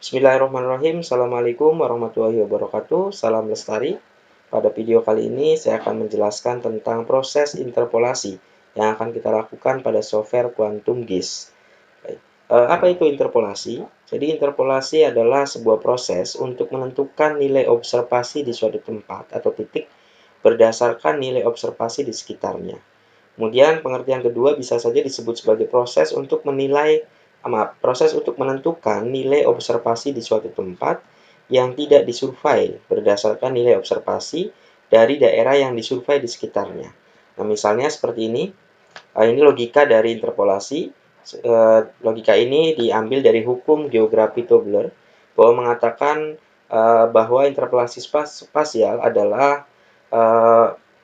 Bismillahirrahmanirrahim. Assalamualaikum warahmatullahi wabarakatuh. Salam lestari. Pada video kali ini saya akan menjelaskan tentang proses interpolasi yang akan kita lakukan pada software Quantum GIS. Baik. Apa itu interpolasi? Jadi interpolasi adalah sebuah proses untuk menentukan nilai observasi di suatu tempat atau titik berdasarkan nilai observasi di sekitarnya. Kemudian pengertian kedua bisa saja disebut sebagai proses untuk menentukan nilai observasi di suatu tempat yang tidak disurvei berdasarkan nilai observasi dari daerah yang disurvei di sekitarnya. Nah, misalnya seperti ini. Ini logika dari interpolasi. Logika ini diambil dari hukum geografi Tobler bahwa mengatakan bahwa interpolasi spasial adalah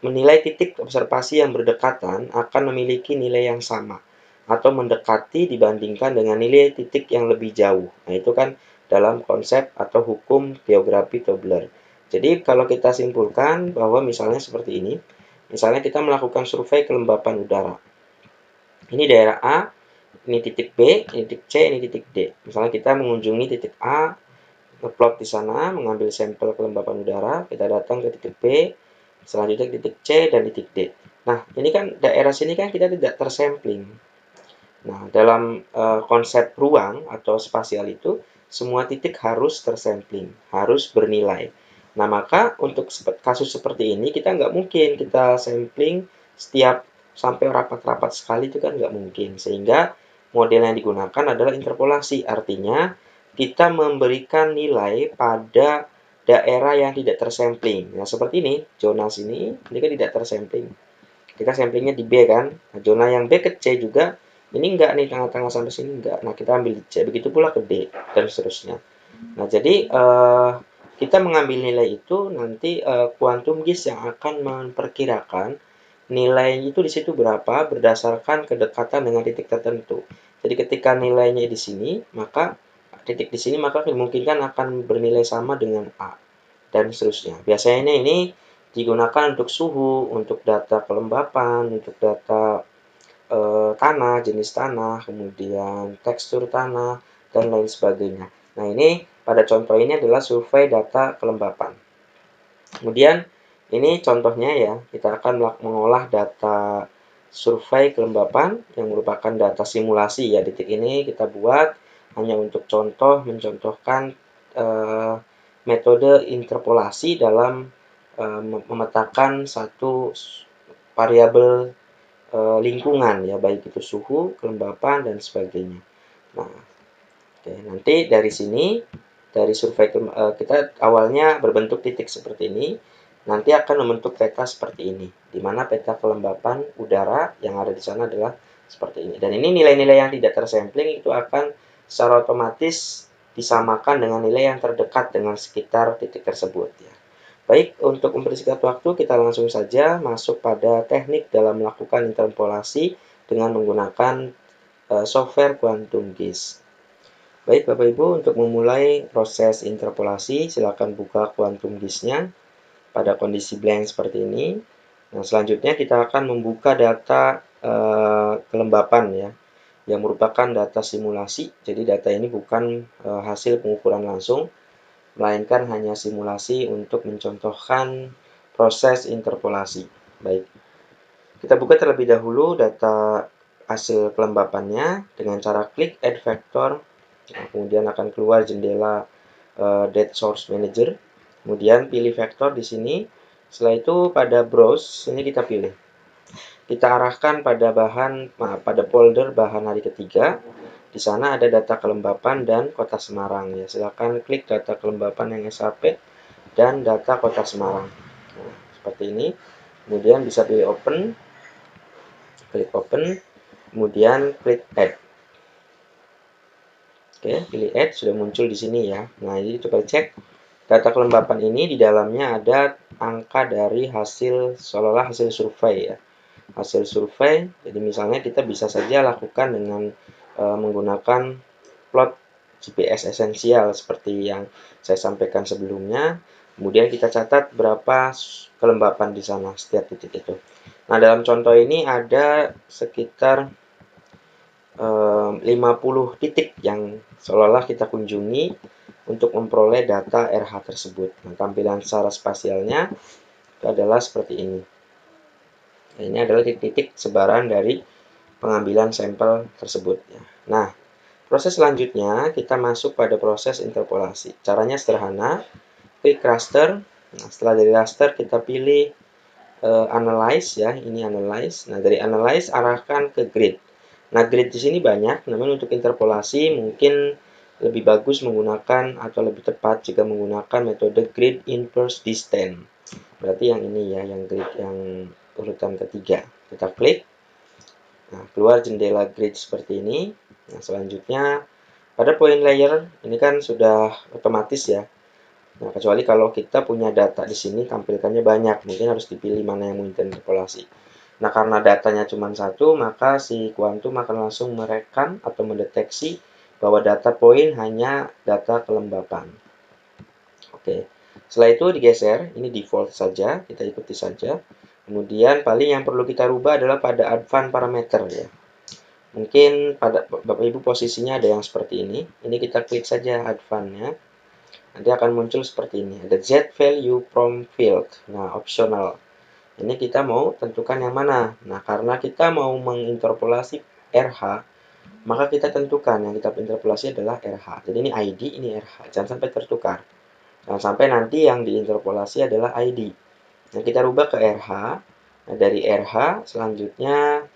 menilai titik observasi yang berdekatan akan memiliki nilai yang sama atau mendekati dibandingkan dengan nilai titik yang lebih jauh. Nah, itu kan dalam konsep atau hukum geografi Tobler. Jadi kalau kita simpulkan bahwa misalnya seperti ini, misalnya kita melakukan survei kelembapan udara. Ini daerah A, ini titik B, ini titik C, ini titik D. Misalnya kita mengunjungi titik A, ngeplot di sana, mengambil sampel kelembapan udara, kita datang ke titik B, selanjutnya ke titik C dan titik D. Nah, ini kan daerah sini kan kita tidak tersampling. Nah, dalam konsep ruang atau spasial itu, semua titik harus tersampling, harus bernilai. Nah, maka untuk kasus seperti ini, kita nggak mungkin kita sampling setiap sampai rapat-rapat sekali, itu kan nggak mungkin. Sehingga model yang digunakan adalah interpolasi, artinya kita memberikan nilai pada daerah yang tidak tersampling. Nah, seperti ini, zona sini, ini kan tidak tersampling. Kita samplingnya di B kan, nah, zona yang B ke C juga, ini enggak nih, tengah-tengah sampai sini enggak. Nah, kita ambil di C, begitu pula ke D, dan seterusnya. Nah, jadi kita mengambil nilai itu, nanti Quantum GIS yang akan memperkirakan nilai itu di situ berapa berdasarkan kedekatan dengan titik tertentu. Jadi ketika nilainya di sini, maka titik di sini maka dimungkinkan akan bernilai sama dengan A dan seterusnya. Biasanya ini digunakan untuk suhu, untuk data kelembapan, untuk data tanah, jenis tanah, kemudian tekstur tanah, dan lain sebagainya. Nah, ini pada contoh ini adalah survei data kelembapan. Kemudian ini contohnya ya, kita akan mengolah data survei kelembapan yang merupakan data simulasi ya. Detik ini kita buat hanya untuk contoh mencontohkan metode interpolasi dalam memetakan satu variabel lingkungan ya, baik itu suhu, kelembapan dan sebagainya. Nah, oke, nanti dari sini dari survei kita awalnya berbentuk titik seperti ini, nanti akan membentuk peta seperti ini, di mana peta kelembapan udara yang ada di sana adalah seperti ini. Dan ini nilai-nilai yang tidak tersampling itu akan secara otomatis disamakan dengan nilai yang terdekat dengan sekitar titik tersebut ya. Baik, untuk mempersingkat waktu, kita langsung saja masuk pada teknik dalam melakukan interpolasi dengan menggunakan software Quantum GIS. Baik, Bapak Ibu, untuk memulai proses interpolasi, silakan buka Quantum GIS-nya pada kondisi blank seperti ini. Nah, selanjutnya kita akan membuka data kelembapan ya, yang merupakan data simulasi. Jadi data ini bukan hasil pengukuran langsung, melainkan hanya simulasi untuk mencontohkan proses interpolasi. Baik, kita buka terlebih dahulu data hasil kelembapannya dengan cara klik Add Vector. Nah, kemudian akan keluar jendela Data Source Manager. Kemudian pilih vektor di sini. Setelah itu pada Browse, ini kita pilih. Kita arahkan pada pada folder bahan hari ketiga. Di sana ada data kelembapan dan kota Semarang ya. Silakan klik data kelembapan yang SAP dan data kota Semarang. Nah, seperti ini. Kemudian bisa pilih open. Klik open. Kemudian klik add. Oke, pilih add, sudah muncul di sini ya. Nah, jadi coba cek data kelembapan ini, di dalamnya ada angka dari hasil seolah-olah hasil survei ya. Hasil survei, jadi misalnya kita bisa saja lakukan dengan menggunakan plot GPS esensial seperti yang saya sampaikan sebelumnya. Kemudian kita catat berapa kelembapan di sana setiap titik itu. Nah, dalam contoh ini ada sekitar 50 titik yang seolah-olah kita kunjungi untuk memperoleh data RH tersebut. Nah, tampilan secara spasialnya itu adalah seperti ini. Nah, ini adalah titik-titik sebaran dari pengambilan sampel tersebut. Nah, proses selanjutnya kita masuk pada proses interpolasi. Caranya sederhana, klik raster. Nah, setelah dari raster kita pilih analyze ya, ini analyze. Nah, dari analyze arahkan ke grid. Nah, grid di sini banyak, namun untuk interpolasi mungkin lebih bagus menggunakan atau lebih tepat jika menggunakan metode grid inverse distance. Berarti yang ini ya, yang grid yang urutan ketiga. Kita klik. Nah, keluar jendela grid seperti ini. Nah, selanjutnya pada point layer ini kan sudah otomatis ya. Nah, kecuali kalau kita punya data di sini tampilkannya banyak, mungkin harus dipilih mana yang mau interpolasi. Nah, karena datanya cuma satu, maka si kuantum akan langsung merekam atau mendeteksi bahwa data poin hanya data kelembapan. Oke, setelah itu digeser, ini default saja, kita ikuti saja. Kemudian paling yang perlu kita rubah adalah pada advanced parameter ya. Mungkin pada Bapak Ibu posisinya ada yang seperti ini. Ini kita klik saja advance-nya. Nanti akan muncul seperti ini. Ada Z value from field. Nah, optional. Ini kita mau tentukan yang mana. Nah, karena kita mau menginterpolasi RH, maka kita tentukan yang kita interpolasi adalah RH. Jadi ini ID, ini RH. Jangan sampai tertukar. Jangan sampai nanti yang diinterpolasi adalah ID. Nah, kita rubah ke RH. Nah, dari RH selanjutnya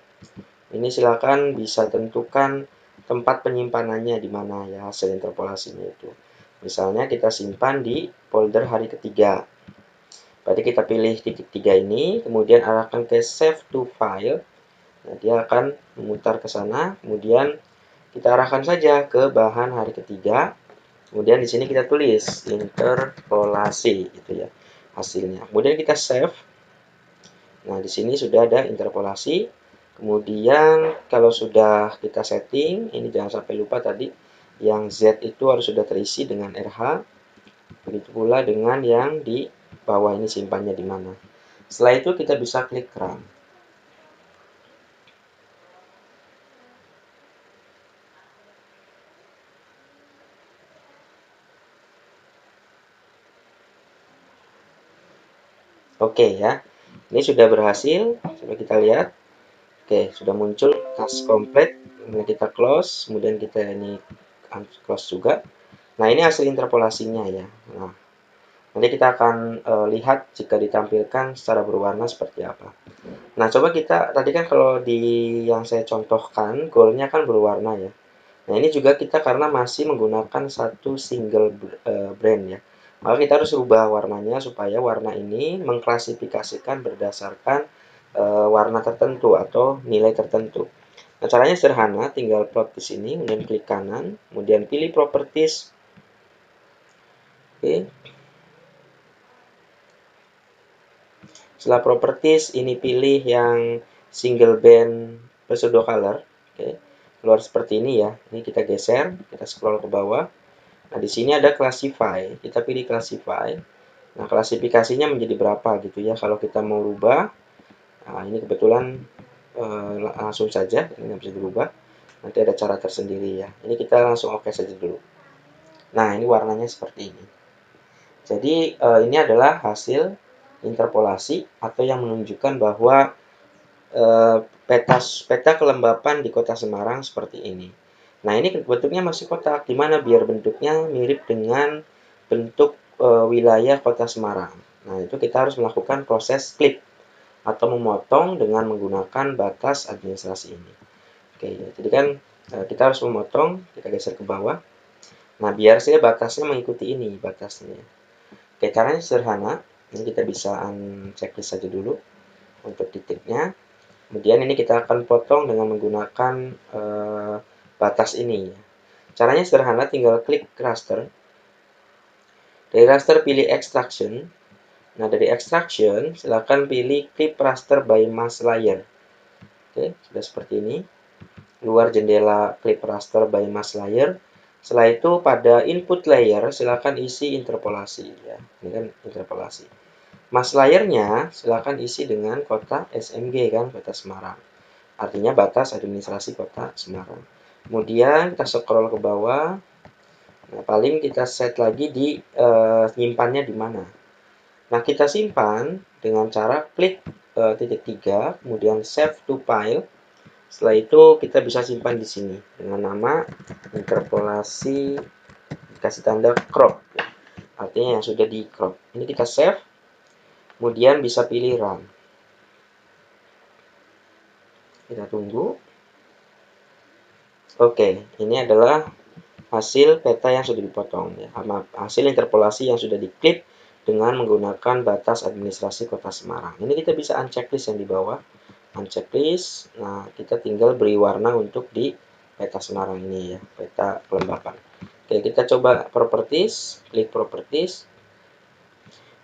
ini silakan bisa tentukan tempat penyimpanannya di mana ya hasil interpolasinya itu. Misalnya kita simpan di folder hari ketiga. Berarti kita pilih titik 3 ini, kemudian arahkan ke save to file. Nah, dia akan memutar ke sana, kemudian kita arahkan saja ke bahan hari ketiga. Kemudian di sini kita tulis interpolasi gitu ya hasilnya. Kemudian kita save. Nah, di sini sudah ada interpolasi. Kemudian kalau sudah kita setting, ini jangan sampai lupa tadi yang Z itu harus sudah terisi dengan RH. Begitu pula dengan yang di bawah ini simpannya di mana. Setelah itu kita bisa klik run. Oke ya. Ini sudah berhasil. Coba kita lihat. Oke, sudah muncul task complete. Kemudian kita close, kemudian kita ini close juga. Nah, ini hasil interpolasinya ya. Nah, nanti kita akan lihat jika ditampilkan secara berwarna seperti apa. Nah, coba kita tadi kan kalau di yang saya contohkan, goalnya kan berwarna ya. Nah, ini juga kita karena masih menggunakan satu single brand ya. Maka kita harus ubah warnanya supaya warna ini mengklasifikasikan berdasarkan warna tertentu atau nilai tertentu. Nah, caranya sederhana, tinggal plot di sini, kemudian klik kanan, kemudian pilih properties. Oke. Setelah properties, ini pilih yang single band pseudo color. Oke. Keluar seperti ini ya. Ini kita geser, kita scroll ke bawah. Nah, di sini ada classify. Kita pilih classify. Nah, klasifikasinya menjadi berapa gitu ya. Kalau kita mau rubah, nah ini kebetulan langsung saja, ini nggak bisa dirubah. Nanti ada cara tersendiri ya. Ini kita langsung oke saja dulu. Nah, ini warnanya seperti ini. Jadi, ini adalah hasil interpolasi atau yang menunjukkan bahwa peta kelembapan di Kota Semarang seperti ini. Nah, ini bentuknya masih kotak, dimana biar bentuknya mirip dengan bentuk wilayah Kota Semarang. Nah, itu kita harus melakukan proses flip atau memotong dengan menggunakan batas administrasi ini. Oke, jadi kan kita harus memotong, kita geser ke bawah. Nah, biar saya batasnya mengikuti ini batasnya. Oke, caranya sederhana. Ini kita bisa checklist saja dulu untuk titiknya. Kemudian ini kita akan potong dengan menggunakan batas ini. Caranya sederhana, tinggal klik raster. Dari raster pilih extraction. Nah, dari extraction silakan pilih clip raster by mass layer. Oke, sudah seperti ini. Luar jendela clip raster by mass layer. Setelah itu pada input layer silakan isi interpolasi ya. Ini kan interpolasi. Mass layernya silakan isi dengan kota SMG kan, Kota Semarang. Artinya batas administrasi Kota Semarang. Kemudian kita scroll ke bawah. Nah, paling kita set lagi di nyimpannya di mana. Nah, kita simpan dengan cara klik titik 3, kemudian save to file. Setelah itu kita bisa simpan di sini dengan nama interpolasi, dikasih tanda crop, artinya yang sudah di crop. Ini kita save, kemudian bisa pilih run. Kita tunggu. Oke, ini adalah hasil peta yang sudah dipotong, ya, hasil interpolasi yang sudah diklip dengan menggunakan batas administrasi Kota Semarang. Ini kita bisa uncheck list yang di bawah, uncheck list. Nah, kita tinggal beri warna untuk di peta Semarang ini, ya, peta kelembapan. Oke, kita coba properties, klik properties,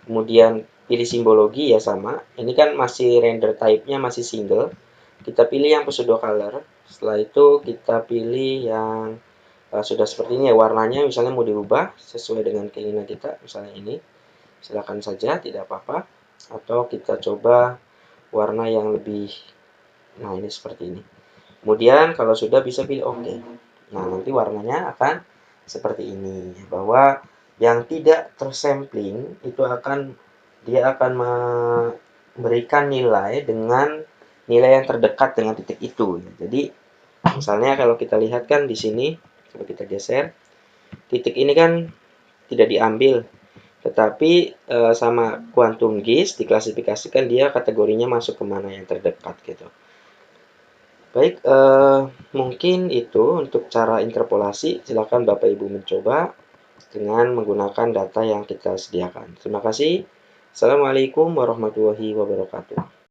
kemudian pilih simbologi, ya sama. Ini kan masih render type-nya masih single. Kita pilih yang pseudo color. Setelah itu kita pilih yang sudah seperti ini, ya, warnanya misalnya mau dirubah sesuai dengan keinginan kita, misalnya ini, silakan saja, tidak apa-apa. Atau kita coba warna yang lebih, nah ini seperti ini. Kemudian kalau sudah bisa pilih OK. Nah, nanti warnanya akan seperti ini, bahwa yang tidak tersampling itu dia akan memberikan nilai dengan nilai yang terdekat dengan titik itu. Jadi misalnya kalau kita lihat kan di sini, coba kita geser, titik ini kan tidak diambil, tetapi sama quantum GIS diklasifikasikan dia kategorinya masuk kemana yang terdekat gitu. Baik, mungkin itu untuk cara interpolasi. Silakan Bapak Ibu mencoba dengan menggunakan data yang kita sediakan. Terima kasih. Assalamualaikum warahmatullahi wabarakatuh.